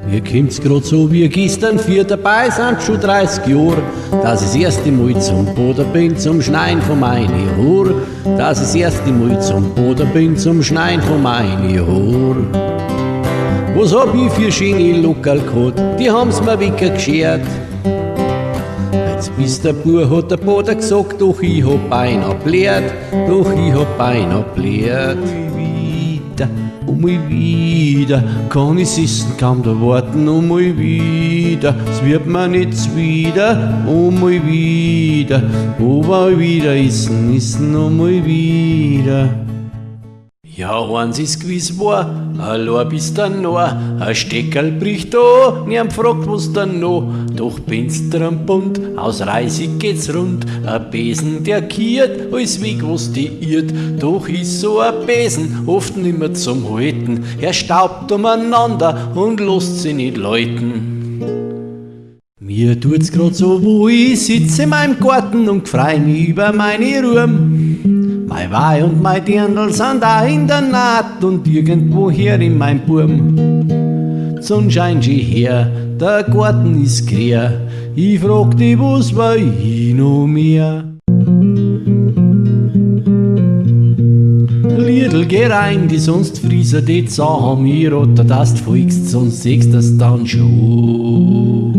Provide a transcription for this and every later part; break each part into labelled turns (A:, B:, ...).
A: Mir kommt's grad so wie gestern, für dabei sind schon 30 Jahre, dass ich das erste Mal zum Boden bin, zum Schneien von meinen Haaren. Dass ich das erste Mal zum Boden bin, zum Schneien von meinen Haaren. Was hab ich für schöne Lockerl gehabt, die haben's mir weggeschert. Jetzt bis der Bub hat der Boden gesagt, doch ich hab beinahe blärt, doch ich hab beinahe blärt. Mal wieder, kann ich's essen, kaum da warten, mal wieder, es wird mir nicht zuwider, mal wieder, aber wieder essen, mal wieder. Ja, eins ist gewiss wahr, allein bis dann noch, ein Steckerl bricht da, niemand fragt, was dann noch, doch bin's dran bunt, aus Reisig geht's rund, ein Besen, der kiert, alles weg, was die irrt, doch ist so ein Besen oft nimmer zum Halten, er staubt umeinander und lässt sich nicht läuten. Mir tut's grad so, wo ich sitze in meinem Garten und freu mich über meine Ruhm. Mein Weih und mein Dirndl sind auch in der Naht und irgendwoher in mein Burm. Die Sonne scheint schon her, der Garten ist quer, ich frag dich, was war ich noch mehr? Liedl, geh rein, die sonst frieser die Zahn, mir oder dass du folgst, sonst siehst du's dann schon.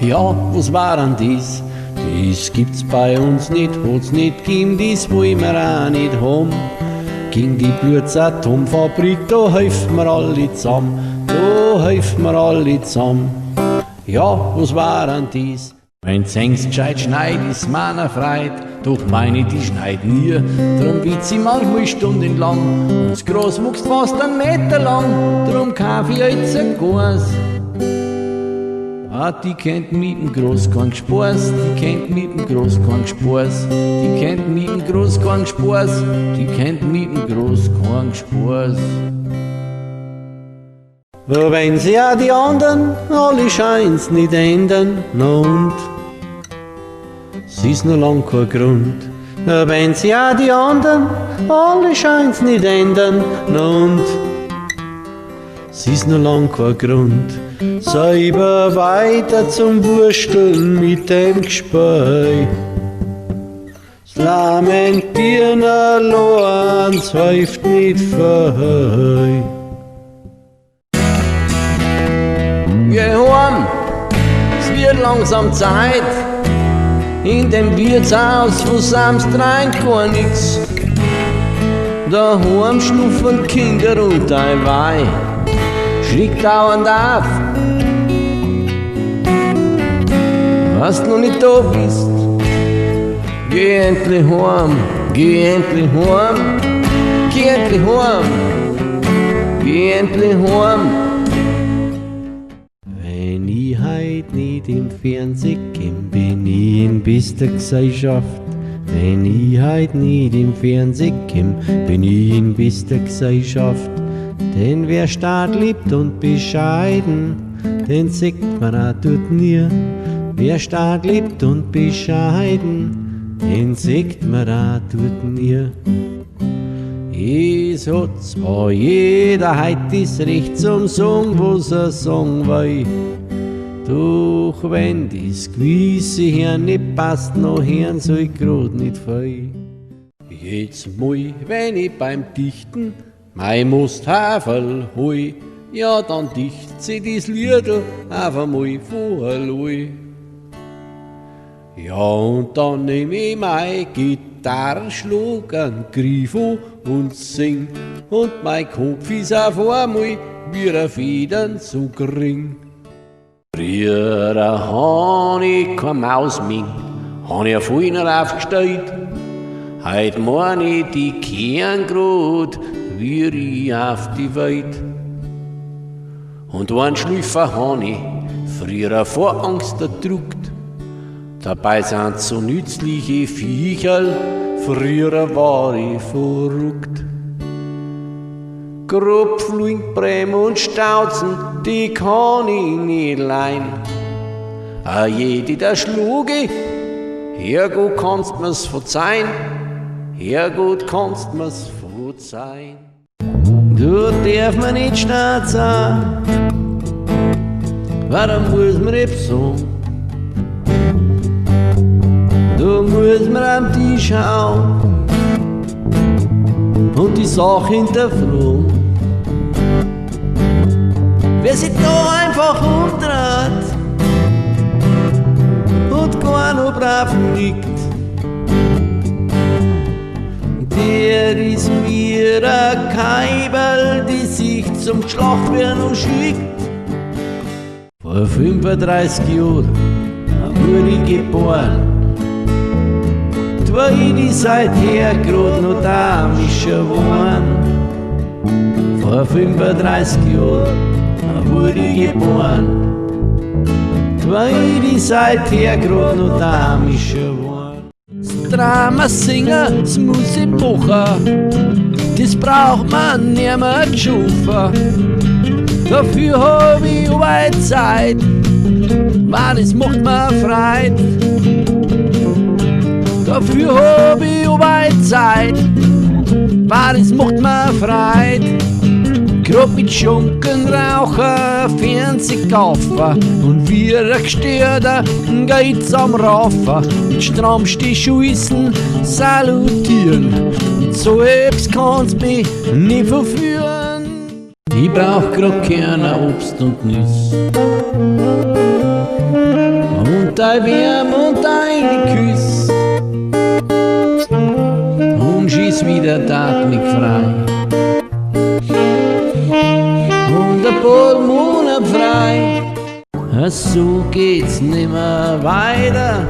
A: Ja, was war an dies? Das gibt's bei uns nicht, hat's nicht gegeben, das wollen wir auch nicht haben. Gegen die Blutsatomfabrik, da helfen wir alle zusammen, da helfen wir alle zusammen. Ja, was war an dies? Wenn's hängst gescheit schneid, ist meiner Freit, doch meine, die schneit nie, drum wird sie manchmal stundenlang, und das Gras wächst fast 1 Meter lang, drum kauf ich jetzt ein Gas. Ah, die kennt mit dem Groß keinen Spaß, die kennt mit dem Groß keinen Spaß, die kennt mit dem Groß keinen Spaß, die kennt mit dem Groß keinen Spaß. Wenn sie ja die anderen alle schein's nicht ändern, na und? Es ist noch lang kein Grund. Wenn sie ja die anderen alle schein's nicht ändern, na und? Es ist noch lang kein Grund. Selber weiter zum Wursteln mit dem Gespräch. Das Lamentieren allein, es hilft nicht viel. Geh heim, es wird langsam Zeit. In dem Wirtshaus von Samstrein gar nix. Daheim schnuffern Kinder und ein Weih. Schrieg dauernd auf, was du noch nicht da bist. Geh endlich heim, geh endlich heim, geh endlich heim, geh endlich heim. Wenn ich heut nicht im Fernsehen komm, bin ich in bester Gesellschaft. Wenn ich heut nicht im Fernsehen komm, bin ich in bester Gesellschaft. Denn wer Staat liebt und bescheiden, den sieht man auch dort nie. Wer Staat liebt und bescheiden, den sieht man auch dort nie. Es hat zwar jeder heut das Recht zum Sagen, was er sagen will. Doch wenn das gewisse Herrn nicht passt, noch Herrn soll ich grad nicht viel. Jetzt mal, wenn ich beim Dichten mein Musthaferl hoi, ja dann dicht sie das Liedl einfach mal vorloi. Ja und dann nehm ich meine Gitarre, schlag einen Griff an und sing, und mein Kopf ist auf einmal wie ein Federn zu gering. Früher han ich kein Maus mehr, han ich vorhin aufgestellt, heut mein ich die kehren grad wie ich auf die Welt. Und einen Schlüpfer han ich früher vor Angst erdrückt. Dabei sind so nützliche Viecherl, früher war ich verrückt. Grobflink, Bremen und Stautzen, die kann ich nicht lein. A jede der Schluge, Herrgott kannst mir's verzeihen, Herrgott kannst mir's verzeihen. Du darf mir nicht stark sein, weil dann muss man etwas sagen. Du musst mir am Tisch schauen und die Sache hinterfragen. Wer sich da einfach umdreht und gar noch brav liegt, der ist wie ein Keibel, die sich zum Schlachtwerden umschickt. Vor 35 Jahren wurde ich geboren. Die seither grad noch da mischen waren. Vor 35 Jahren wurde ich geboren. Die seither grad noch da mischen waren. Das Drama singen, das Musik machen, das braucht man nicht mehr schufen. Dafür hab ich aber Zeit, weil das macht mir Freude. Dafür hab ich aber Zeit, weil es macht mir Freude. Grad mit Schunken, Rauchen, Fernseh kaufen und wie ein Gestörter geht's am Raufen. Mit strammste Schüssen salutieren und so etwas kann's mich nie verführen. Ich brauch grad keine Obst und Nüsse und ein Wärme und eine Küss. Schieß wieder mich frei und ein paar Monate frei. So geht's nimmer weiter.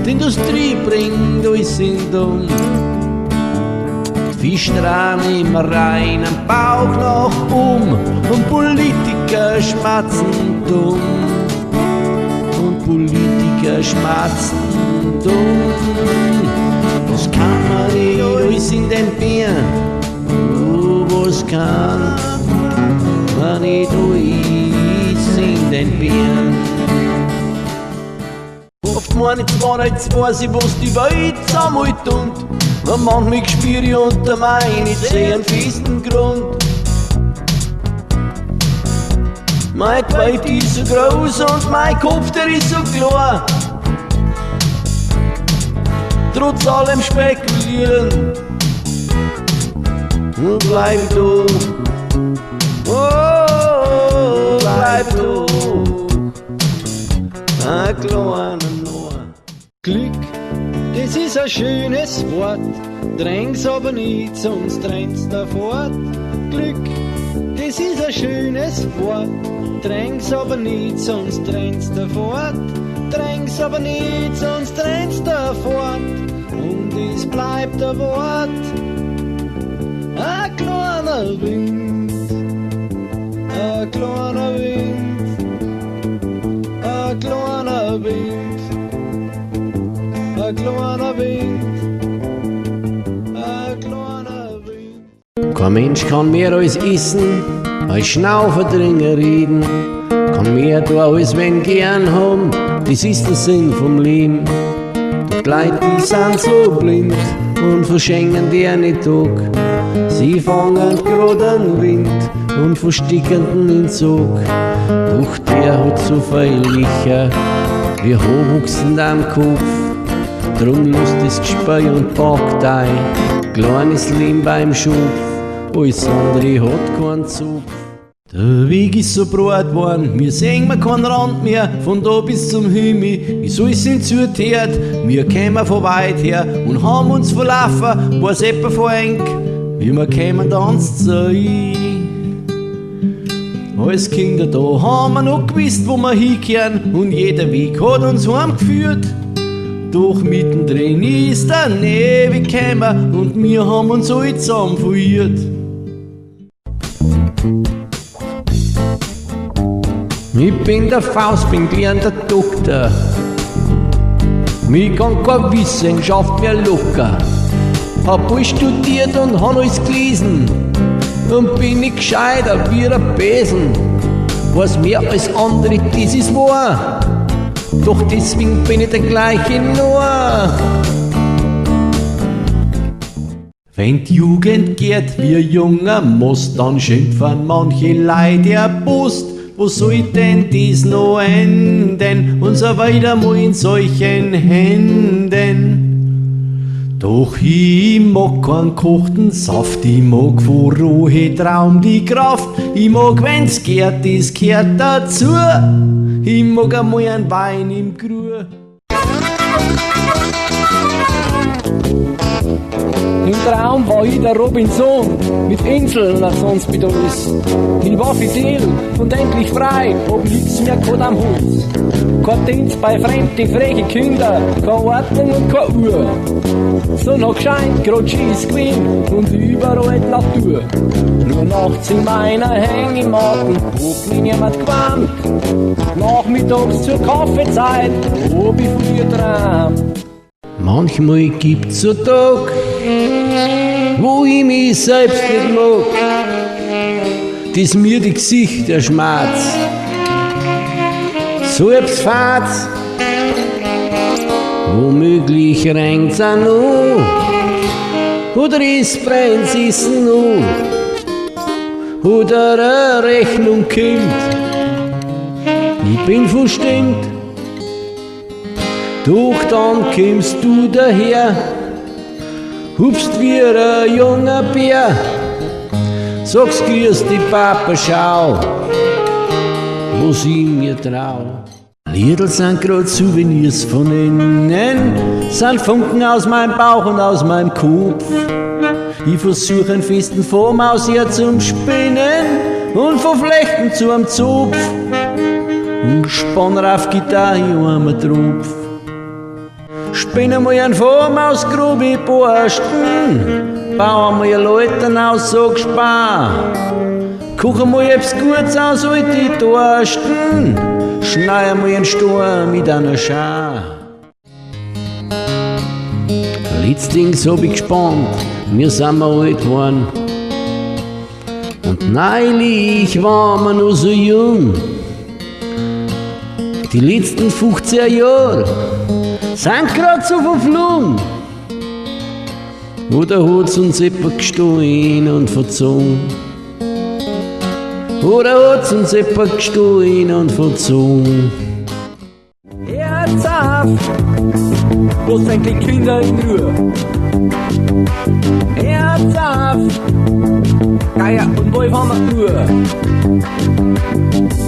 A: Die Industrie bringt alles in Dumm. Die Fischstrahlen immer rein, am Bauch nach und Politiker schmatzen dumm. Und Politiker schmatzen dumm. Was kann man nicht alles in den Bieren? Oh, was kann man nicht alles in den Bieren? Oft meine ich zwar, jetzt weiß ich, was die Welt einmal tut. Und manchmal spüre ich unter meinen, ich sehe einen festen Grund. Mein Welt ist so groß und mein Kopf, der ist so klein. Trotz allem spekulieren und bleib du, oh, bleib du, ein kleiner Noah. Glück, das ist ein schönes Wort, dräng's aber nicht, sonst trennst du fort. Glück, das ist ein schönes Wort, dräng's aber nicht, sonst trennst du fort. Dräng's aber nicht, sonst trennst du fort. Und es bleibt ein Wort, ein kleiner Wind, ein kleiner Wind, ein kleiner Wind, ein kleiner Wind, ein kleiner Wind. Kein Mensch kann mehr als essen, als Schnaufen, Trinken, reden. Kann mehr tun, als wenn gern haben, das ist der Sinn vom Leben. Die Leute, die sind so blind und verschenken dir nicht Tag. Sie fangen grad an Wind und verstickenden Entzug. Doch der hat so viel Licher, wie hochwuchsend am Kopf. Drum lässt das Gespür und packt ein kleines Leben beim Schopf. Alles andere hat keinen Zug. Der Weg ist so breit geworden, wir sehen keinen Rand mehr, von da bis zum Himmel, wieso ist es zugehört? Wir kämen von weit her und haben uns verlaufen, war's etwa von eng, wie wir kämen dann sein. Als Kinder da haben wir noch gewusst, wo wir hinkehren, und jeder Weg hat uns heimgeführt. Doch mittendrin ist der Ewig gekommen und wir haben uns alle zusammen verirrt. Ich bin der Faust, bin gelernter Doktor. Mich kann keine Wissenschaft mehr locker. Hab alles studiert und hab alles gelesen. Und bin ich gescheiter wie ein Besen. Was mehr als andere, das ist wahr. Doch deswegen bin ich der gleiche Noah. Wenn die Jugend geht wie ein junger Most, dann schimpfen manche Leute erbust. Wo soll denn dies noch enden? Und so weiter mal in solchen Händen. Doch ich mag keinen kochten Saft, ich mag vor rohe Traum die Kraft. Ich mag, wenn's gehrt, das gehört dazu. Ich mag einmal einen Wein im Grue.
B: Im Traum war ich der Robinson, mit Inseln als sonst mit uns. Ich war fidel und endlich frei, hab nix mehr gehabt am Hals. Kein Dienst bei fremden, freche Kinder, keine Ordnung und keine Uhr. Sonne hat gescheint, grad Skis gewesen und überall die Natur. Nur nachts in meiner Hängematten, hab mich niemand gewarnt. Nachmittags zur Kaffeezeit, hab ich von ihr geträumt.
A: Manchmal gibt's so Tag, wo ich mich selbst nicht mag, das mir die Gesicht der Schmerz. Selbst fahrt's, womöglich regnt's auch noch, oder es brennt's ist noch, oder eine Rechnung kommt. Ich bin verstimmt. Doch dann kommst du daher, hupst wie ein junger Bär, sagst grüß die Papa, schau, was ich mir trau. Liedl sind grad Souvenirs von innen, sind Funken aus meinem Bauch und aus meinem Kopf. Ich versuch einen festen Form aus ihr zum Spinnen und verflechten zu einem Zopf und spann auf Gitarre einmal Tropf. Spinn einmal einen Form aus grobe Borsten, bau einmal Leuten aus so Gespar, koch einmal etwas Gutes aus alte Torsten, schnei einmal einen Sturm mit einer Schar. Letztens hab ich gespannt, wir sind mal alt geworden, und neulich waren wir noch so jung. Die letzten 15 Jahre sind grad so verflogen. Oder hat's uns jemand gestohlen und verzogen? Oder hat's uns jemand gestohlen und verzogen?
B: Herz auf, lass endlich Kinder in Ruhe. Herz auf, Geier und Wolf haben wir nur.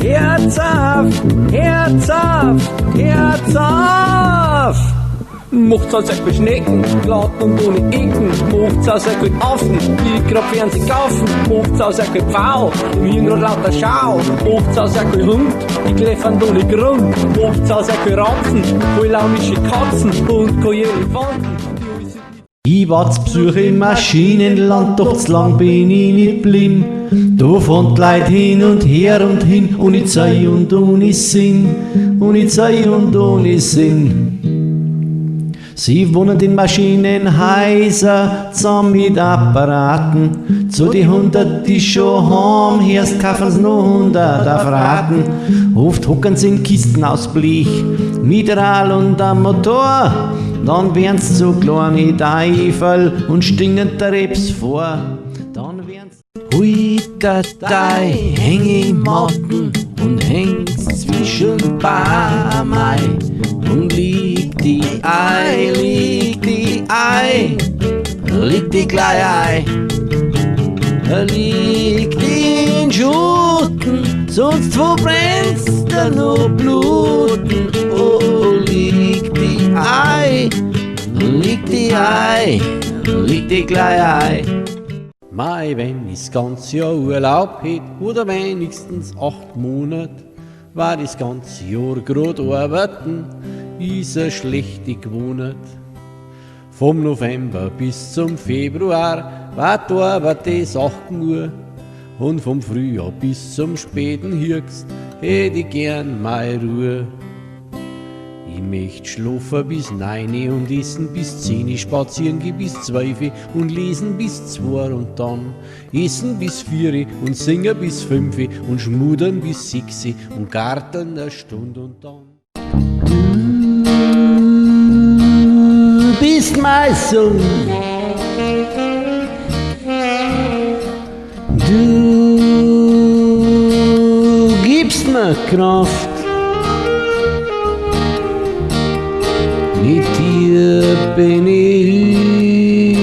B: Herz auf, Herz auf, Herz auf. Macht's aus euch Schnecken, glatt und ohne Ecken. Macht's aus euch Affen, die grad Fernsehen kaufen. Macht's aus euch Pfau, im Hirn grad lauter Schau. Macht's aus euch Hund, die kläffern ohne Grund. Macht's aus euch Ratzen, voll launische Katzen und keine Elefanten.
A: Ich war zu Besuch im Maschinenland, doch zu lang bin ich nicht blieb. Da fahren die Leute hin und her und hin, ohne Zeit und ohne Sinn, ohne Zeit und ohne Sinn. Sie wohnen in Maschinenhäusern, zusammen mit Apparaten. Zu die 100, die schon haben, erst kaufen sie noch 100 auf Raten. Oft hocken sie in Kisten aus Blech, mit Rad und am Motor. Dann werden sie so kleine Teufel und stingen der Reps vor. Dann werden sie hui, Datei, häng im Matten und häng's zwischen Barmei. Und liegt die Ei, liegt die Ei, liegt die gleich Ei. Liegt in Schutten, sonst verbrennst du noch Bluten. Oh, liegt die Ei, liegt die Ei, liegt die gleich Ei. Mei, wenn ich das ganze Jahr Urlaub hätt, oder wenigstens 8 Monate, war das ganze Jahr grad arbeiten, ist eine schlechte Gewohnheit. Vom November bis zum Februar war die Arbeit 18 Uhr, und vom Frühjahr bis zum späten Herbst hätt ich gern meine Ruhe. Ich möcht schlafen bis 9 und essen bis 10, spazieren gehen bis 12 und lesen bis 2 und dann essen bis 4 und singen bis 5 und schmudern bis 6 und garteln 1 Stunde und dann. Du bist mein Sohn, Du gibst mir Kraft, mit dir bin ich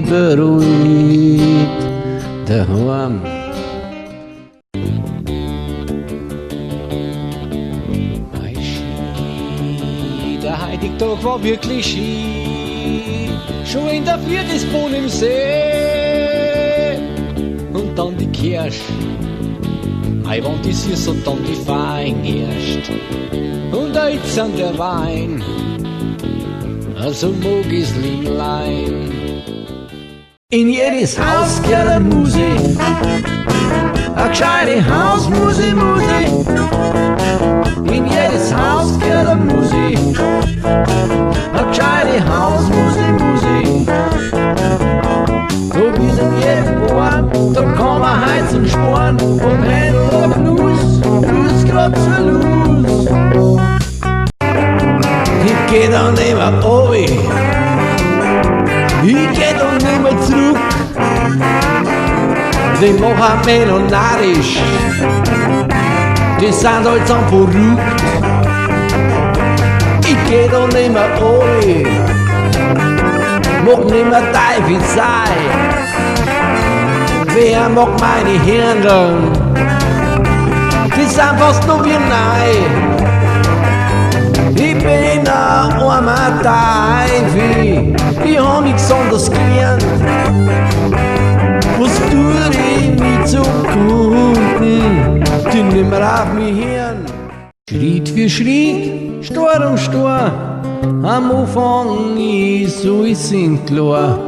A: beruhigt daheim.
B: Der heutige Tag war wirklich schön. Schon in der Früh das Bohn im See. Und dann die Kirsch. Ei, wann die süß und dann die fein erst. Und jetzt an der Wein. Also mag ich's Lieblein.
A: In jedes Haus gehört eine Musik. Eine gescheite Hausmusik. In jedes Haus gehört eine Musik. Eine gescheite Hausmusik. So wie in jedem Ohr, da kann man Heiz und Sporen. Und Händel oder Blues, Blues grad zur Luz. Ich geh dann immer obi, ich geh dann immer zurück. Die machen melonarisch, die sind halt so verrückt. Ich geh dann immer obi, mach nimmer Teufel sei. Wer mag meine Hirndeln? Die sind fast nur wie neu. Ich bin ein armer Teufel, ich hab nichts anderes gelernt. Was tue ich mit so Kunden, die nimmer auf mich hören? Schritt für Schritt, Stor um Stor, am Anfang ist alles in klar.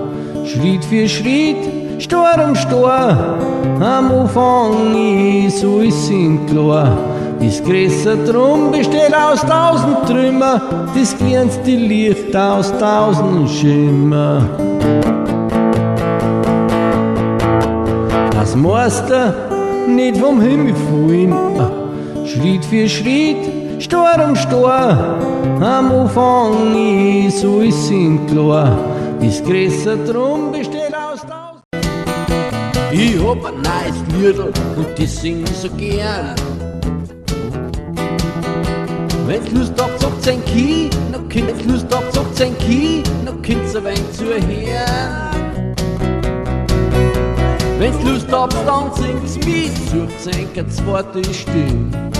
A: Schritt für Schritt, Stor um Stor, am Anfang ist alles in klar. Das größere Drum besteht aus 1000 Trümmer, das glänzte Licht aus 1000 Schimmer. Das Meister nicht vom Himmel fallen, Schritt für Schritt, Stor um Stor, am Anfang ist alles in klar. Das größere Drum besteht aus 1000. Ich hab ein neues Liedl und das sing ich so gern. Wenn's Lust habt, sagt 10 Ki, noch kind's Lust habt, sagt 10 Ki, noch kind's ein wenig zu hören. Wenn's Lust habt, dann singt's mit, sucht's eine zweite Stimme.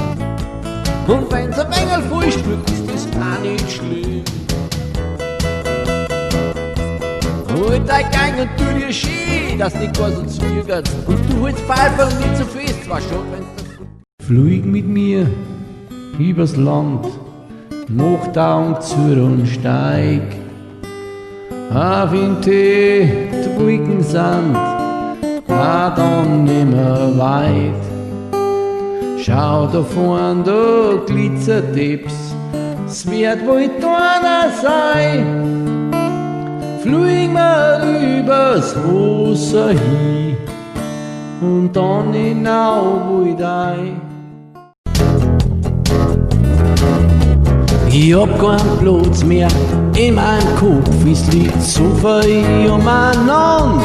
A: Und wenn's ein wenig voll spielt, ist das auch nicht schlimm. Halt dein Gang und tu dir schön, dass nicht gar so zögerst. Und du holst Pfeifer nicht so fest, war schon, wenn's Flieg mit mir übers Land, mach Daumen zu und steig auf in die trüben Sand, dann nimmer weit. Schau da vorn, da glitzert Dips, es wird wohl einer sein. Flieg mal übers Wasser hin und dann hinauf wohl ein. Ich hab keinen Platz mehr in meinem Kopf, es liegt so viel umeinander.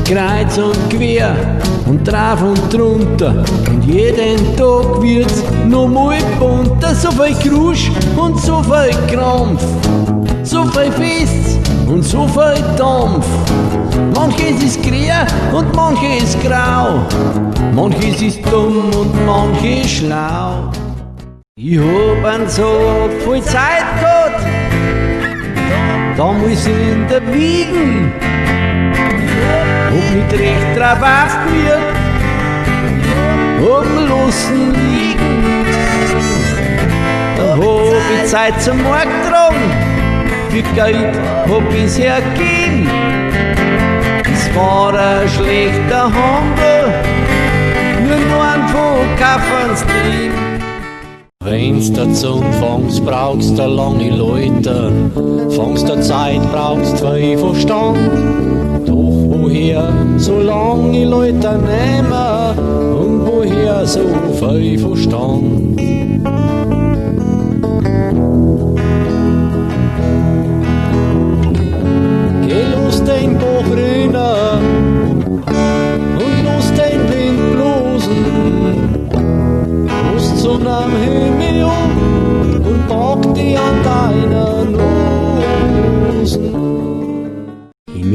A: Kreuz und quer und drauf und drunter und jeden Tag wird's noch mal bunter. So viel Krusch und so viel Krampf, so viel Fest und so viel Dampf. Manches ist grün und manches ist grau, manches ist dumm und manches schlau. Ich hab einen Tag voll Zeit gehabt, damals in der Wiegen, hab nicht recht drauf aufgehört, hab ihn lassen liegen. Da hab ich Zeit zum Markt getragen, für Geld hab ich's hergegeben. Es war ein schlechter Handel, nur noch ein von Kaffeens trieben. Wenn's der Zung fangst, brauchst du lange Leute, fangst der Zeit, brauchst viel Verstand. Doch woher so lange Leute nehmen und woher so viel Verstand? Geh los den Bach runter und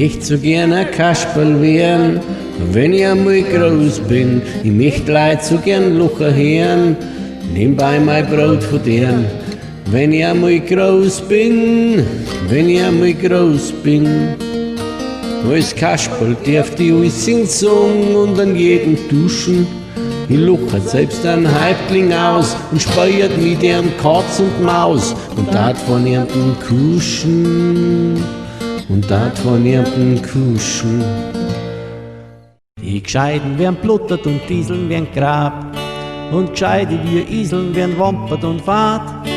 A: möcht so gern ein Kasperl werden, wenn ich einmal groß bin. Ich möcht Leid so gern Lucher hören, nebenbei mein Brot verdienen. Wenn ich einmal groß bin, wenn ich einmal groß bin. Als Kasperl darf ich alles singen und an jeden duschen. Ich luchert selbst einen Häuptling aus und speiert mit ihrem Katz und Maus und dat von ihrem Kuschen, und dat von ihrem Kuschen. Die Gescheiden werden bluttert und Dieseln werden grabt, und Gescheide wie Iseln werden wampert und fahrt,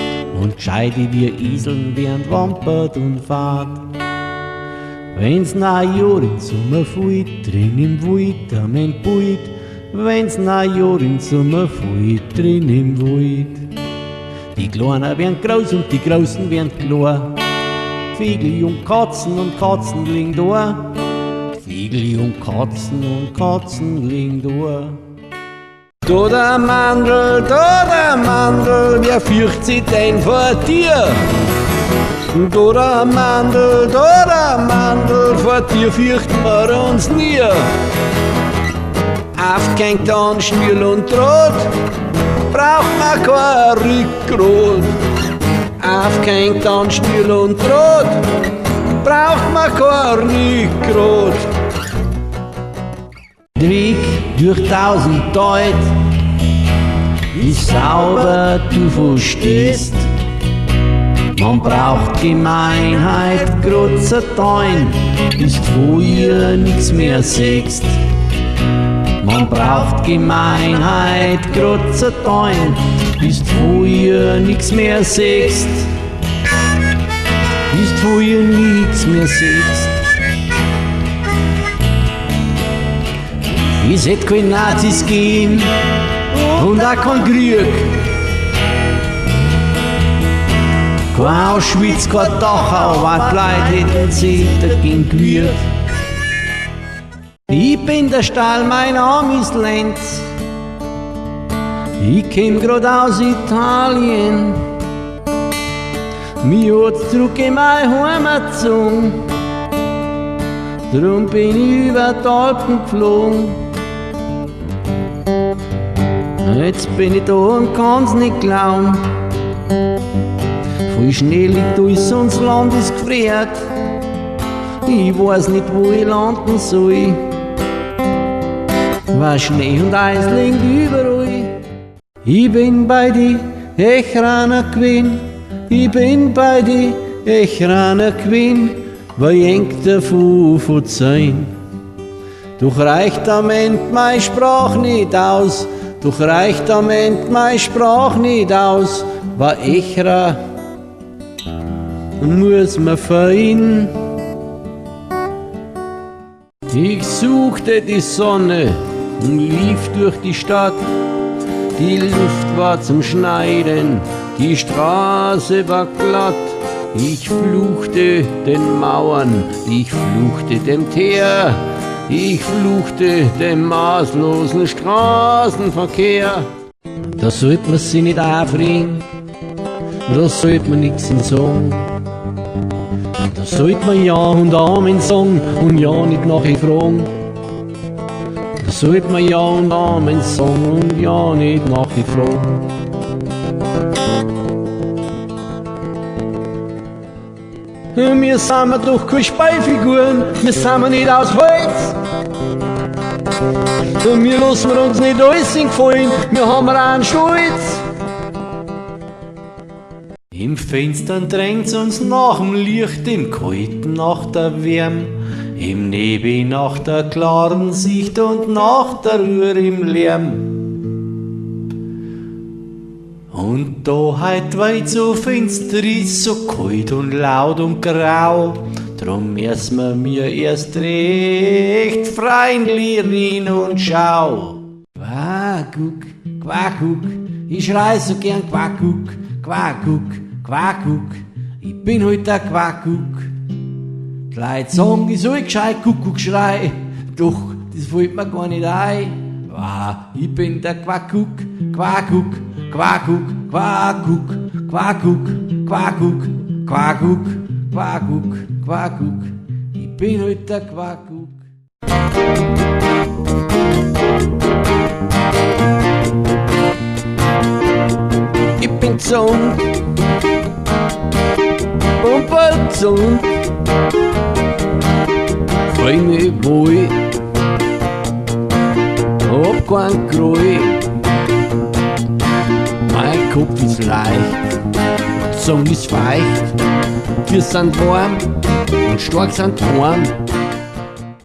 A: und Gescheide wie Iseln werden wampert und fahrt. Wenn's nach Jahr in Sommer fällt, drin im Wald am Entbeut, wenn's nach Jahr in Sommer fällt, drin im Wald. Die Kleinen werden groß und die Großen werden klein, Vögel und Katzen liegen da, Vögel und Katzen liegen da. Da der Mandel, wer fürcht sich denn vor dir? Da der Mandel, vor dir fürchten wir uns nie. Aufgehängt an Schnürl und Draht, braucht man kein Rückgrat. Aufgehängt an Schnürl und Draht, braucht man kein Rückgrat. Der Weg durch 1000 Deut ist sauber, du verstehst. Man braucht Gemeinheit, grotzer Dein, bis du hier nix mehr siehst. Man braucht Gemeinheit, grotzer Dein, bis du hier nix mehr siehst. Bis du hier nix mehr siehst. Es hätt kein Nazis geben und auch kein Krieg. Kein Auschwitz, kein Dachau, was die Leute hätten sich dagegen gewehrt. Ich bin der Stall, mein Name ist Lenz. Ich komm grad aus Italien. Mich hat's zurück in meine Heimat gezogen. Drum bin ich über die Alpen geflogen. Jetzt bin ich da und kann's nicht glauben. Voll Schnee liegt alles, unser Land ist gefriert. Ich weiß nicht, wo ich landen soll. Weil Schnee und Eis liegen überall. Ich bin bei die Echraner gewesen. Ich bin bei die Echraner gewesen. Weil jenkt der Fufu sein. Doch reicht am End meine Sprache nicht aus. Doch reicht am End meine Sprache nicht aus. War Echra und muss man fein. Ich suchte die Sonne und lief durch die Stadt. Die Luft war zum Schneiden, die Straße war glatt. Ich fluchte den Mauern, ich fluchte dem Teer, ich fluchte dem maßlosen Straßenverkehr. Da sollte man sich nicht aufregen, da sollte man nix sagen. Da sollte man Ja und Amen sagen und ja nicht nachher fragen. Da sollte man Ja und Amen sagen und ja nicht nachher fragen. Wir sind doch keine Spielfiguren, wir sind nicht aus Holz. Wir lassen uns nicht alles gefallen, wir haben einen Stolz. Im Fenstern drängt's uns nach dem Licht, im Kalten nach der Wärme, im Nebel nach der klaren Sicht und nach der Ruhe im Lärm. Und da heut weit so finster ist, so kalt und laut und grau, drum müssen wir mir erst recht freundlich rein und schau. Quakuck, Quakuck, ich schrei so gern Quakuck, Quakuck, Quakuck, ich bin heut der Quakuck. Die Leute sagen, ich soll gescheit Kuckuck schrei, doch das fällt mir gar nicht ein. Ich bin der Quakuck, Quakuck, Quakuck, Quakuck, Quakuck, Quakuck, Quakuck, Quakuck, Quakuck. Ich bin halt der Quackuk. Ich bin gesund und bald gesund. Freu mich wohl, hab keinen Groll. Mein Kopf ist leicht, die Zunge ist feucht. Wir sind warm und stark sind warm.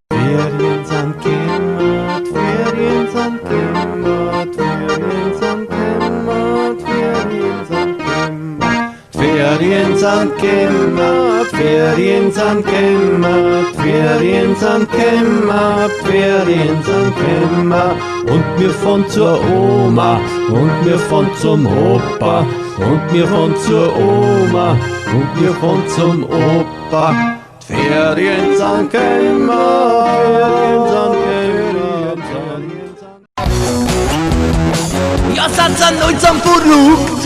C: Ferien sind gekommen, Ferien sind gekommen, Ferien sind gekommen, Ferien sind gekommen. Ferien sind gekommen, Ferien sind gekommen, Ferien sind gekommen, Ferien sind gekommen. Und wir fahren zur Oma, und wir fahren zum Opa, und wir fahren zur Oma, und wir fahren zum Opa. Ferien sind gekommen, Ferien sind gekommen, Ferien sind.
A: Ja, sind sie langsam verrückt.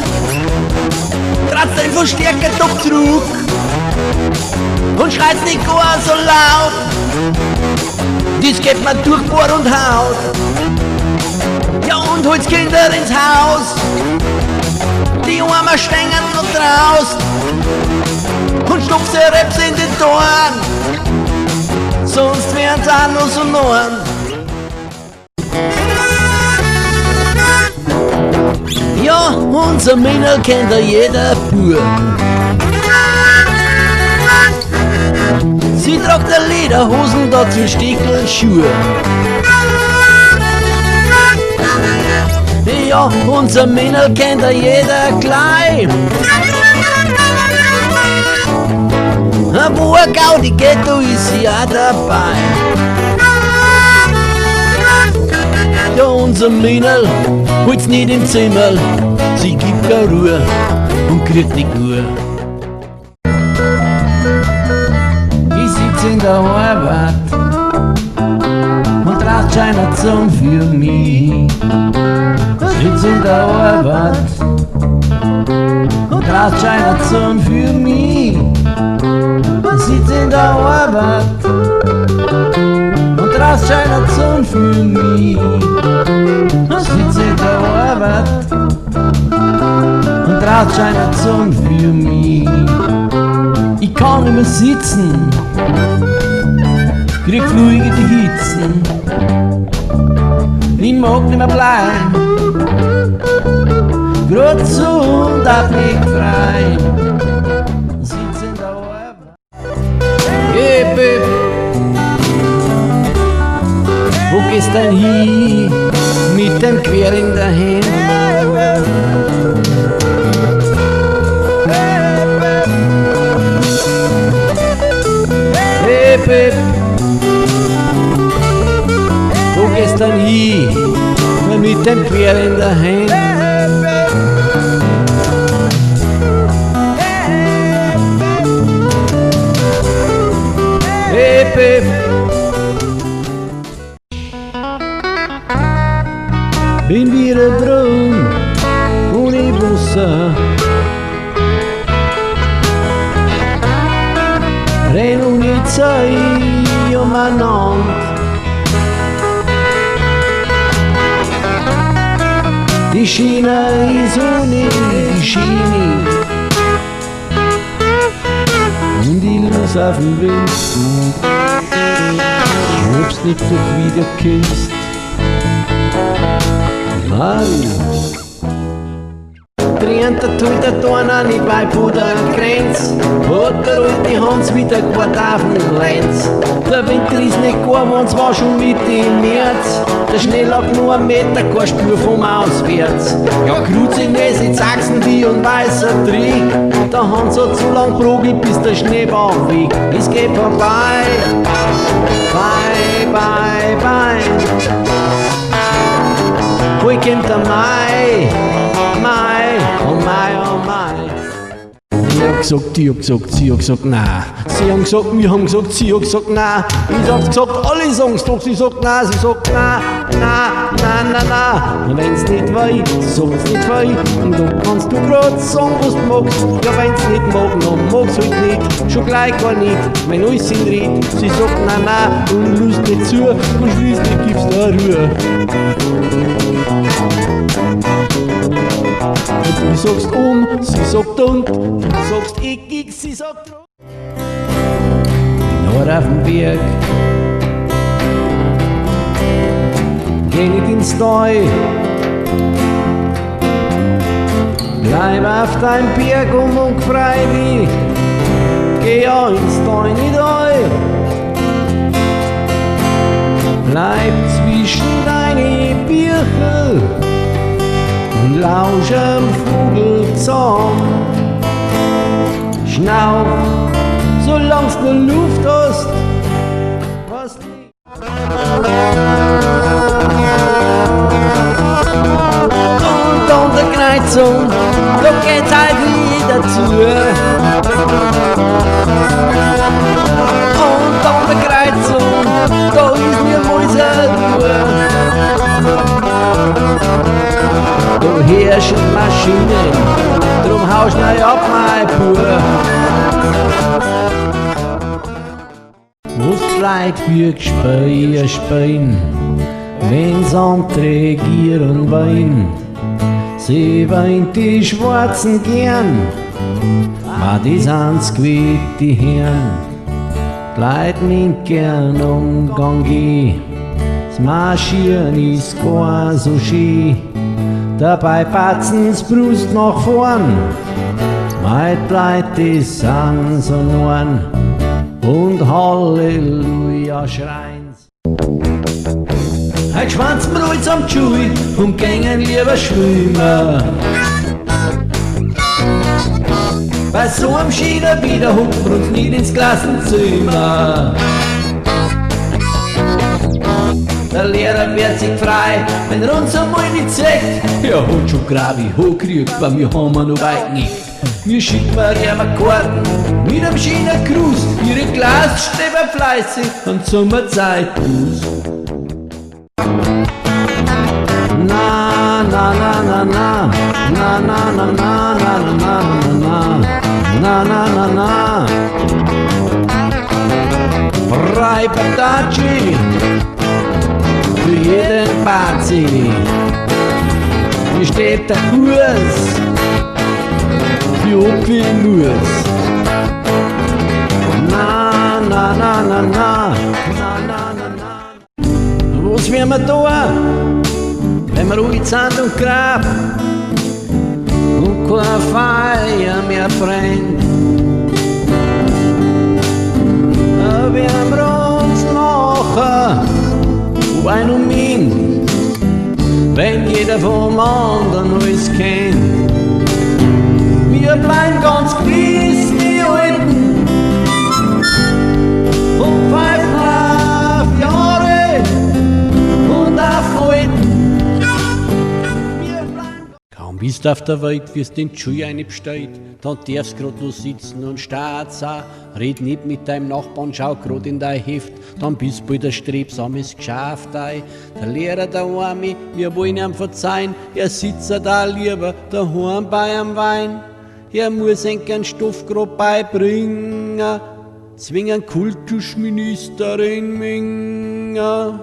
A: Trotzdem verstärkt doch zurück. Und schreit nicht gar so laut. Dies geht mir durch Bord und Haut. Ja, und holt's Kinder ins Haus. Die Arme stehen noch draus. Und stopft sie Reps in den Toren. Sonst wären's auch nur so Norn. Ja, unser Mädel kennt ja jeder Bub. Sie tragt der Lederhosen, dazu Stickelschuhe. Ja, unser Mädel kennt ja jeder gleich. Wo ein Gaudi geht, da ist sie auch dabei. Ja, unser Mädel holt's nicht im Zimmer, sie gibt keine Ruhe und kriegt nicht Ruhe. Ich sitz in der Arbeit und traut keiner zum für mich. Sitz in der Arbeit und traut keiner zum für mich. Sitz in der Arbeit und traut keiner zum für mich. Sitz in der Arbeit und traut keiner zum für mich. Ich kann nicht mehr sitzen, krieg fluige die Hitzen. Ich mag nicht mehr bleiben, grad so und auch nicht frei. Sitz in der Arbeit. Hey Babe, wo gehst denn hin mit dem Quer in der Hand? Hey Babe, wo gehst denn hin mit dem Quer in der Hand? Hey Babe, bin wieder drum ohne Wasser. Renn ohne Zeit umeinander. Die Schiene ist ohne die Schiene. Und ich los auf den Wind. Ob's nicht doch wieder kennst. Drehend der tut der Torner nicht bei Budagrenz. Hat der alte Hans wieder Quart auf den Lenz. Der Winter ist nicht gar, wenn's war schon Mitte im März. Der Schnee lag nur 1 Meter, keine Spur vom Auswärts. Ja, Kruziness in Sachsen wie ein weißer Trick. Der Hans hat so lang progelt, bis der Schneebauch weg. Es geht vorbei, bye, bye, bye. Wohl kommt der Mai, Mai, oh Mai, oh Mai. Ich hab gesagt, die hat gesagt, sie hat gesagt, nein. Sie haben gesagt, wir haben gesagt, sie hat gesagt, nein. Ich hab's gesagt, alle sagen's doch, sie sagt nein, sie sagt nein, nein, nein, nein, nein. Und wenn's nicht wei, sag's nicht wei. Und dann kannst du grad sagen, was du magst. Ja, wenn's nicht mag, dann mag's halt nicht. Schon gleich gar nicht, wenn alles in Red. Sie sagt nein, nein, und lust nicht zu. Und schließlich gibt's da Ruhe. Und du sagst sie sagt und, du sagst ich, sie sagt drum. Nur auf dem Berg geh nicht ins Tal. Bleib auf deinem Berg und frei dich. Geh ja ins Tal nicht all. Bleib zwischen deine Birkel und lausch am Vogelzahn. Schnauf, solang's nur Luft hast, was liegt. Und an der Kreuzung, da geht halt wieder zu. Und an der Kreuzung, da ist mir Mäuserruhe. Da herrschen Maschinen, drum haust neu ab, mein Pur. Was Leute für Gespräche spielen, wenn's andere regieren wollen. Sie wollen die Schwarzen gern, aber die sind's gewählt, die Herren. Die Leute nimmt gern Umgang gehen, das Marschieren ist gar so schön. Dabei patzen's Brust nach vorn, weit Leute sind so norn und Halleluja schreien's. Heute schwanzen wir alles am Tschuh und gängen lieber schwimmen. Bei so einem Schieder wieder hucken wir uns nicht ins Klassenzimmer. Der Lehrer wird sich frei, wenn er uns einmal nicht sagt. Ja, hat schon Gravi hochgekriegt, weil wir haben noch weit nicht. Wir schicken wir Karten mit einem schönen Gruß. Ihre Glas stehen fleißig und Sommerzeit aus. Na, na, na, na, na, na, na, na, na, na, na, na, na, na, na, na. Frei Pataci für jeden Bazi. Hier steht der Kurs für Opelmus. Na, na, na, na, na, na, na, na, na. Was werden wir da, wenn wir ruhig sind und grab und keine Feier mehr brennt? Da werden wir uns nachher ein und min, wenn jeder vom anderen alles kennt. Wir bleiben ganz gewiss die Alten und pfeifen auf Jahre und auf Alten. Wir bleiben. Kaum bist du auf der Welt, wirst in die Schule einbestellt, dann darfst grad noch sitzen und starrt's auch. Red nicht mit deinem Nachbarn, schau grad in dein Heft, dann bist du bald ein strebsames Geschäft. Der Lehrer, der Arme, wir wollen ihm verzeihen, er sitzt da lieber daheim bei einem Wein. Er muss ihm keinen Stoff grad beibringen, zwingen Kultusministerin Minger.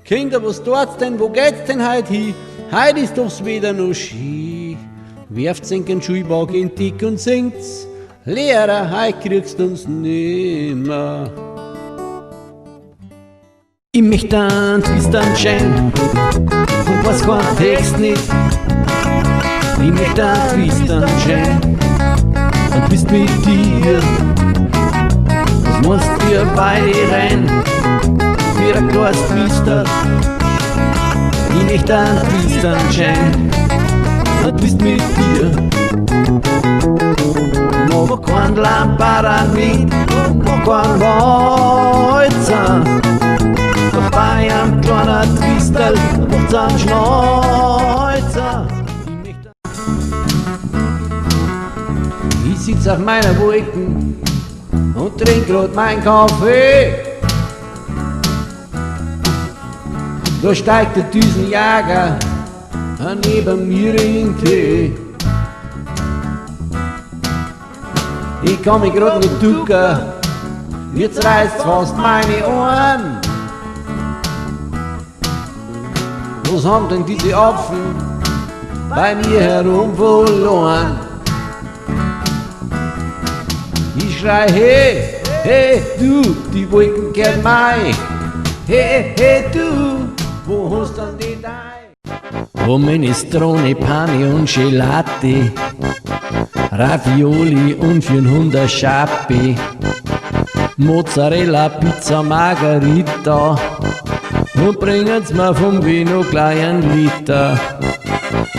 A: Kinder, was tut's denn, wo geht's denn heut hin? Heut ist doch's wieder noch Ski. Werft's in den Schulwagen in dick und singt's, Lehrer, heut kriegst uns nimmer. Ich möchte einen Twist anscheinend und was kein Text nicht. Ich möchte einen Twist anscheinend und bist mit dir. Was musst dir beide rein für ein kleines Twister? Ich möchte einen Twist anscheinend und bist mit dir. Aber kein Lampada mit und noch kein Walzer. Dabei ein kleiner Twistel macht's einen Schnäuzer. Ich sitz auf meiner Wolken und trink grad mein Kaffee. Da steigt der Düsenjäger neben mir in den Tee. Ich kann mich grad nicht ducken, jetzt reißt fast meine Ohren. Was haben denn diese Affen bei mir herum verloren? Ich schrei, hey, hey, du, die Wolken gern mei. Hey, hey, du, wo hast denn die dein? Oh, Minestrone, Pane und Gelati, Ravioli und für 100 Schappi, Mozzarella, Pizza, Margarita und bringen's mir vom Vino gleich ein Liter.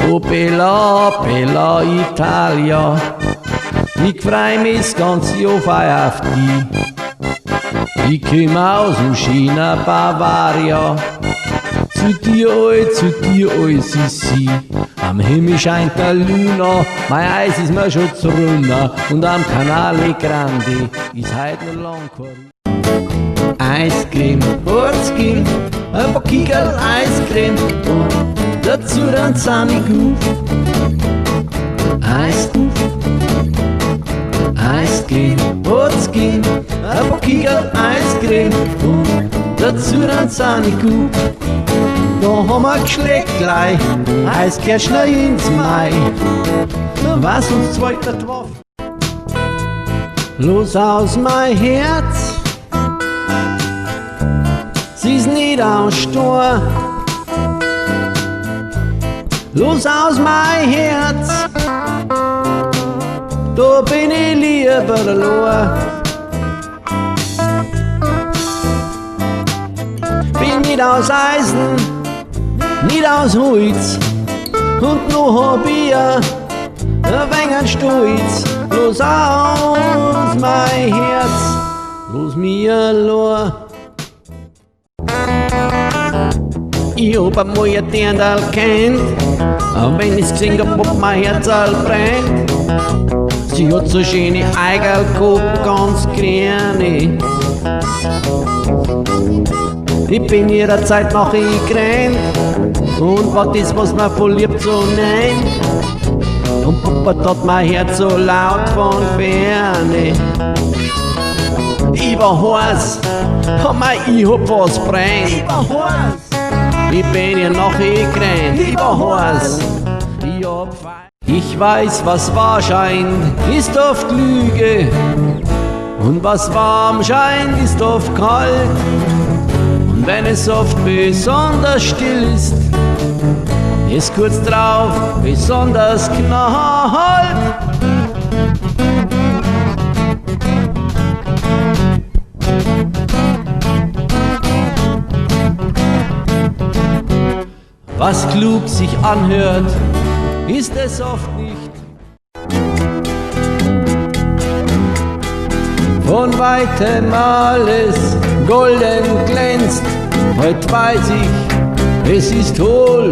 A: Oh, Bella, Bella Italia, ich freu mich das ganze Jahr auf die. Ich komm aus dem China Bavaria, zu dir, oi, Sissi. Am Himmel scheint der Luna, mein Eis ist mir schon zu runter und am Canale Grande ist heut noch lang kein Eiscreme, Ortscreme, ein paar Kickerl Eiscreme und dazu dann Saniguf. Eiscreme, Ortscreme, ein paar Kickerl Eiscreme und dazu dann Saniguf. Da haben wir Geschlecktlei, Eiskirschner ins Mai. Was uns zweiter drauf? Los aus mein Herz, sie ist nicht aus Stor. Los aus mein Herz, da bin ich lieber verloren. Bin nicht aus Eisen, nicht aus Holz und noch hab ich ein wenig Stolz. Los aus mein Herz, los mir allein. Ich hab einmal ein Dirndl kennt, auch wenn ich's gesehen hab, ob mein Herz all brennt. Sie hat so schöne Eigerl gehabt, ganz kleine. Ich bin ihrer Zeit nach gerannt und war das, was man verliebt so nennt. Und Papa tat mein Herz so laut von Ferne. Ich war heiß, ich hab was brennt. Ich bin ihr nachgerannt, ich war heiß. Ich weiß, was wahr scheint, ist oft Lüge. Und was warm scheint, ist oft kalt. Und wenn es oft besonders still ist kurz drauf besonders knallt. Was klug sich anhört, ist es oft nicht. Von weitem alles golden glänzt, heut weiß ich, es ist hohl.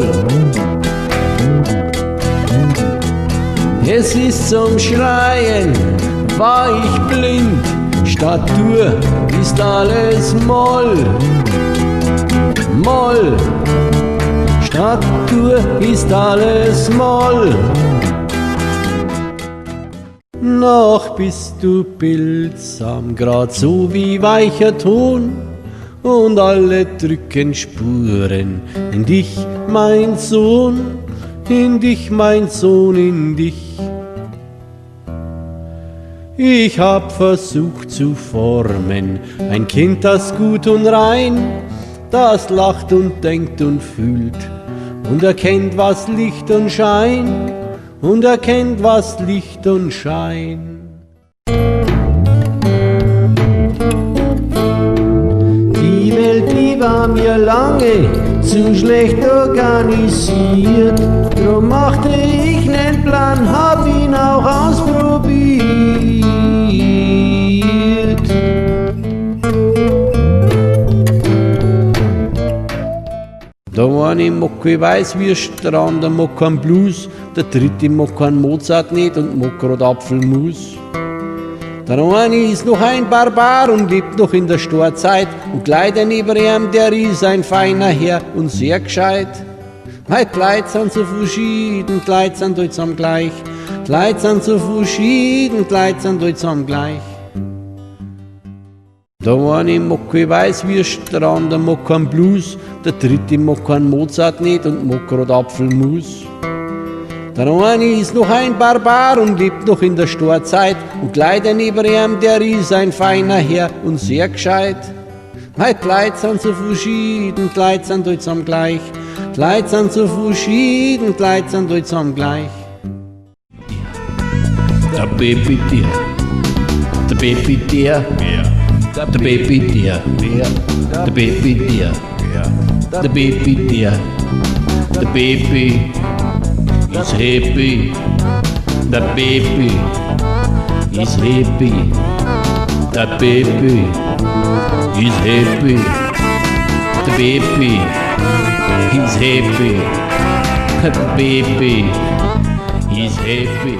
A: Es ist zum Schreien, war ich blind, Statur ist alles Moll. Moll, Statur ist alles Moll. Noch bist du bildsam, grad so wie weicher Ton, und alle drücken Spuren in dich, mein Sohn, in dich, mein Sohn, in dich. Ich hab versucht zu formen, ein Kind, das gut und rein, das lacht und denkt und fühlt und erkennt, was Licht und Schein, und erkennt, was Licht und Schein. Die Welt, die war mir lange zu schlecht organisiert, drum machte ich nen Plan, hab ihn auch ausprobiert. Der eine mag kein Weißwürst, der andere mag kein Blues, der dritte mag kein Mozart nicht und mag grad Apfelmus. Der eine ist noch ein Barbar und lebt noch in der Storzeit und gleich neben ihm, der ist ein feiner Herr und sehr gescheit. Weil die Leute sind so verschieden, die Leute sind allesamt gleich. Die Leute sind so verschieden, die Leute sind allesamt gleich. Der eine mag kein Weißwürst, der andere mag kein Blues, der dritte mag kein Mozart nicht und mag grad Apfelmus. Der eine ist noch ein Barbar und lebt noch in der Storzeit und gleich neben ihm, der ist ein feiner Herr und sehr gescheit. Weil die Leute sind so verschieden, die Leute sind allesamt gleich. Die Leute sind so verschieden, die Leute sind allesamt gleich. Der Baby dir, der Baby dir, der Baby dir, der Baby dir, der Baby dir, der Baby is happy, the baby is happy, the baby is happy, the baby is happy, the baby is happy.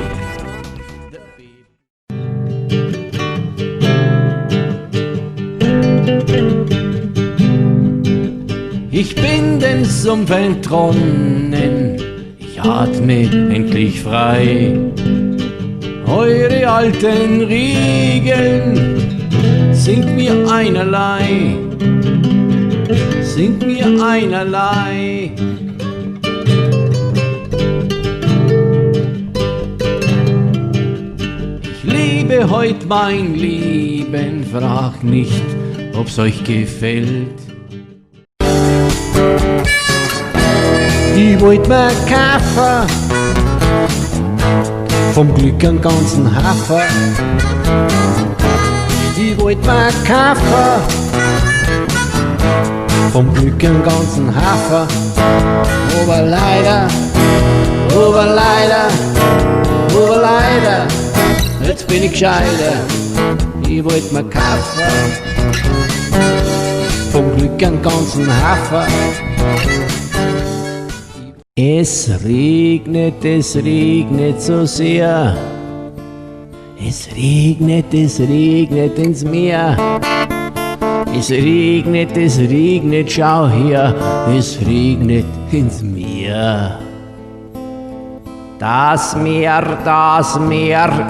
A: Ich bin dem Sumpf entronnen, ich atme endlich frei. Eure alten Regeln sind mir einerlei, sind mir einerlei. Ich lebe heut mein Leben, frag nicht, ob's euch gefällt. Ich wollt mir kaufen, vom Glück einen ganzen Hafer. Ich wollt mir kaufen, vom Glück einen ganzen Hafer. Aber leider, jetzt bin ich gescheiter. Ich wollt mir kaufen, vom Glück einen ganzen Hafer. Es regnet so sehr. Es regnet ins Meer. Es regnet, schau her. Es regnet ins Meer. Das Meer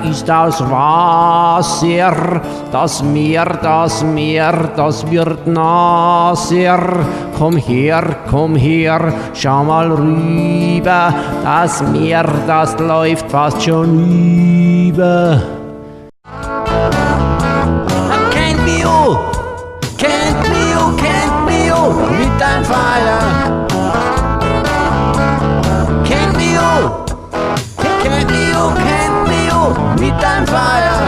A: ist aus Wasser. Das Meer, das wird nasser. Komm her, schau mal rüber. Das Meer, das läuft fast schon über. Can't be you, mit deinem Feier. Can't be you, mit deinem Feier.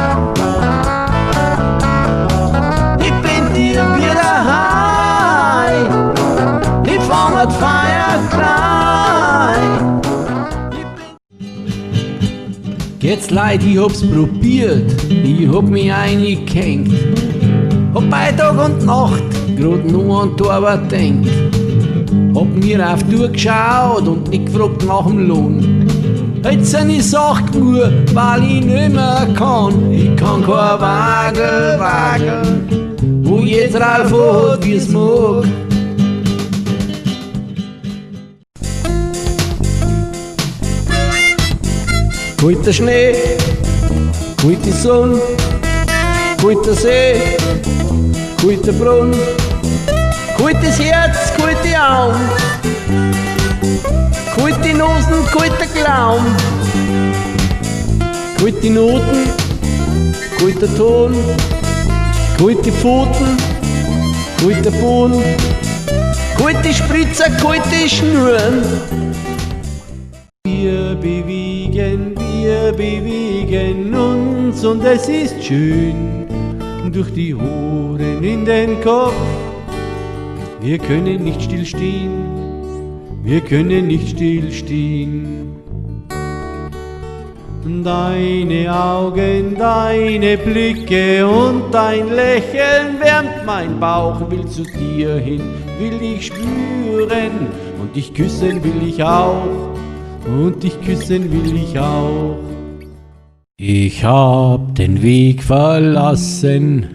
A: Ich bin dir wieder high, ich fang das Feier klein. Jetzt leid, ich hab's probiert, ich hab mich eingehängt. Hab bei Tag und Nacht grad nur an die Arbeit denkt. Hab mir auf die Uhr geschaut und nicht gefragt nach dem Lohn. Jetzt sind ich sacht nur, weil ich nicht mehr kann. Ich kann kein Wagel, wo jetzt Ralf hat, wie's mag. Kalter Schnee, kalte Sonne, kalter See, kalter Brunnen, kaltes Herz, kalte Augen. Kalte Nosen, kalter Clown, kalte Noten, kalter Ton, kalte Pfoten, kalter Boden, kalte Spritzer, kalte Schnüren. Wir bewegen uns und es ist schön, durch die Ohren in den Kopf. Wir können nicht stillstehen. Wir können nicht stillstehen. Deine Augen, deine Blicke und dein Lächeln wärmt mein Bauch, will zu dir hin, will dich spüren. und dich küssen will ich auch, und dich küssen will ich auch. Ich hab den Weg verlassen,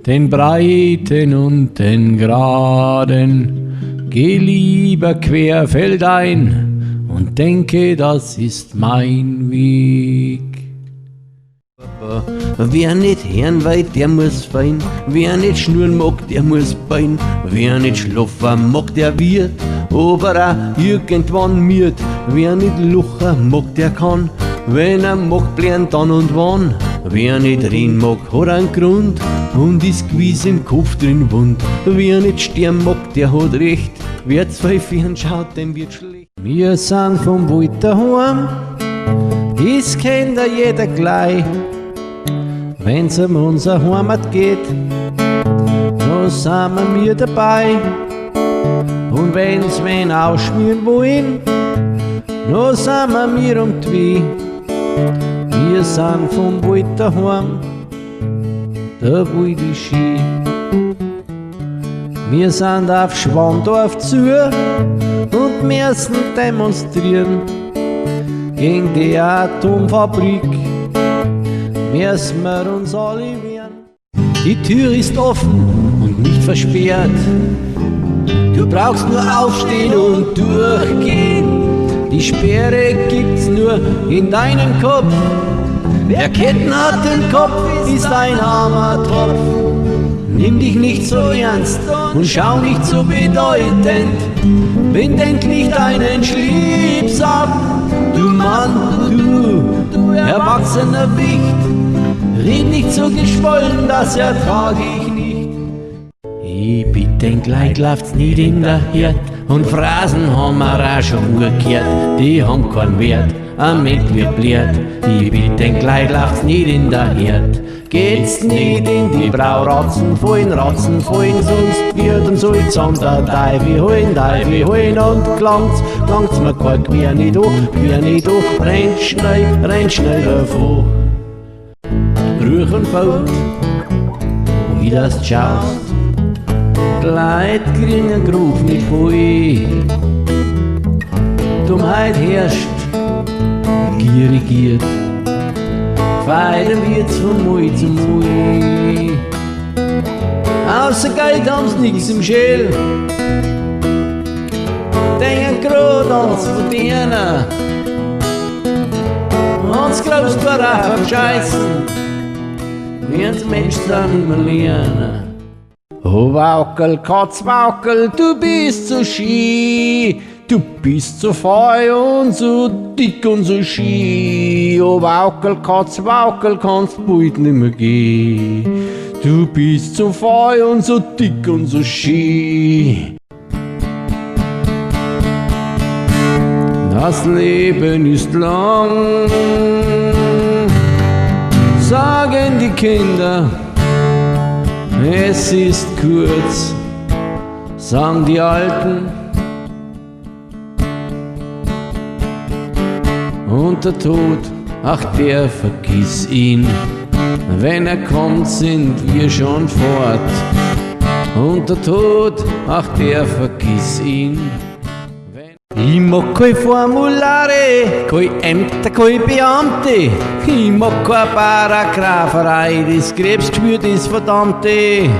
A: den breiten und den geraden, geh lieber querfeldein und denke, das ist mein Weg. Wer nicht hören will, der muss fein. Wer nicht schnurren mag, der muss bein. Wer nicht schlafen mag, der wird aber auch irgendwann miert. Wer nicht luchen mag, der kann, wenn er mag, blären dann und wann. Wer nicht reden mag, hat einen Grund und ist gewiss im Kopf drin wund. Wer nicht sterben mag, der hat recht. Wer zwei Fern schaut, dem wird schlecht. Wir sind vom Wald daheim, das kennt ja jeder gleich. Wenn's um unser Heimat geht, da sind wir dabei. Und wenn's wen ausschmieren wollen, da sind wir um die Weh. Wir sind vom Wald daheim, der Wald ist schön. Wir sind auf Schwandorf zu und müssen demonstrieren gegen die Atomfabrik. Müssen wir uns alle wehren. Die Tür ist offen und nicht versperrt. Du brauchst nur aufstehen und durchgehen. Die Sperre gibt's nur in deinem Kopf. Wer Ketten hat im Kopf, ist ein armer Tropf. Nimm dich nicht so ernst und schau nicht so bedeutend. Bind endlich deinen Schlips ab. Du Mann, du erwachsener Wicht. Red nicht so geschwollen, das ertrag ich nicht. Ich bitte gleich läuft's nicht in der Herd. Und Phrasen haben wir auch schon umgekehrt. Die haben keinen Wert, am Milch wird blärt. Ich bitte gleich läuft's nicht in der Herd. Geht's nicht in die Brauratzen fallen, sonst wird uns all zusammen der Teufel holen und klangt's mir kein quer nicht an, renn schnell davon. Rüchen fällt, wie das schaust, Leid kriegen einen Gruf nicht voll. Dummheit herrscht, Gier regiert, weiter wird's von Mal zu Mal. Außer Geld haben's nix im Schäl, denken grad ans Verdienen. Uns glaubst du auch am Scheißen, wenn's Mensch dann immer lernen. Oh Waukel, Katz, Waukel, du bist so schön, du bist so feu und so dick und so schön. Oh Waukel, Katz, Waukel, kannst bald nimmer gehen. Du bist so feu und so dick und so schön. Das Leben ist lang, sagen die Kinder. Es ist kurz, sagen die Alten. Und der Tod, ach der vergiss ihn. Wenn er kommt, sind wir schon fort. Und der Tod, ach der vergiss ihn. Ich mag keine Formulare, keine Ämter, keine Beamte. Ich mag keine Paragrapherei, das Krebsgespür, das Verdammte.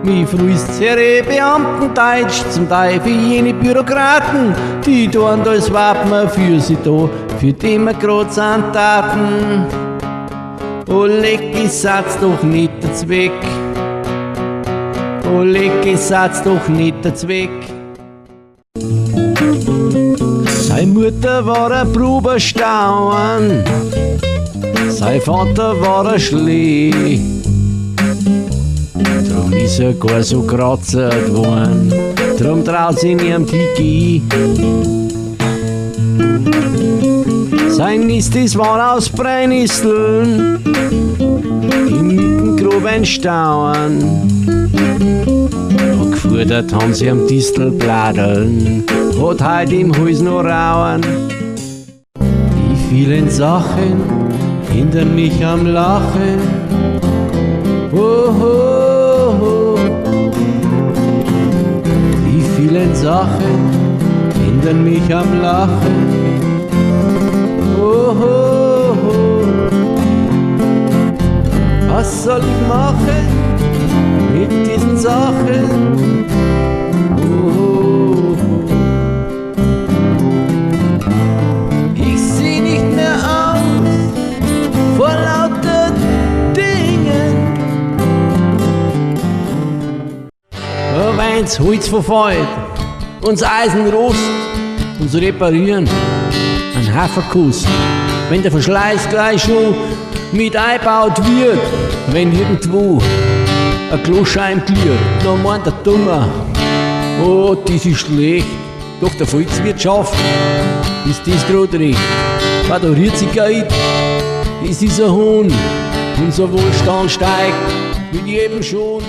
A: Mich frühst sehr Beamtendeutsch, zum Teufel jene Bürokraten, die tun als Wappen für sie da, für die wir grad sind Taten. Oh, leck, ich sag's doch nicht der Zweck. Oh, leck, ich sag's doch nicht der Zweck. Seine Mutter war ein Proberstauern, sein Vater war ein Schlee. Drum ist er gar so kratzert worden, drum traut sie ihm die Sein Nist, das war aus Brennisteln, im Mittengrub ein Stauern. Gefordert haben sie am Distelbladeln, hat heut im Hals noch Rauern. Die vielen Sachen hindern mich am Lachen. Oh, oh, oh. Die vielen Sachen hindern mich am Lachen. Oh, oh, oh. Was soll ich machen mit diesen Sachen? Oh, ich seh nicht mehr aus vor lauter Dingen. Wenn's Holz verfällt, uns Eisen rost, uns reparieren, ein Haferkuss, wenn der Verschleiß gleich schon mit eingebaut wird, wenn irgendwo ein Kloscheiben gliert, dann meint der Dummer, oh, das ist schlecht, doch der Volkswirtschaft ist das grad recht. Verdoriert sich Geld, das ist ein Hohn, unser Wohlstand steigt mit jedem schon.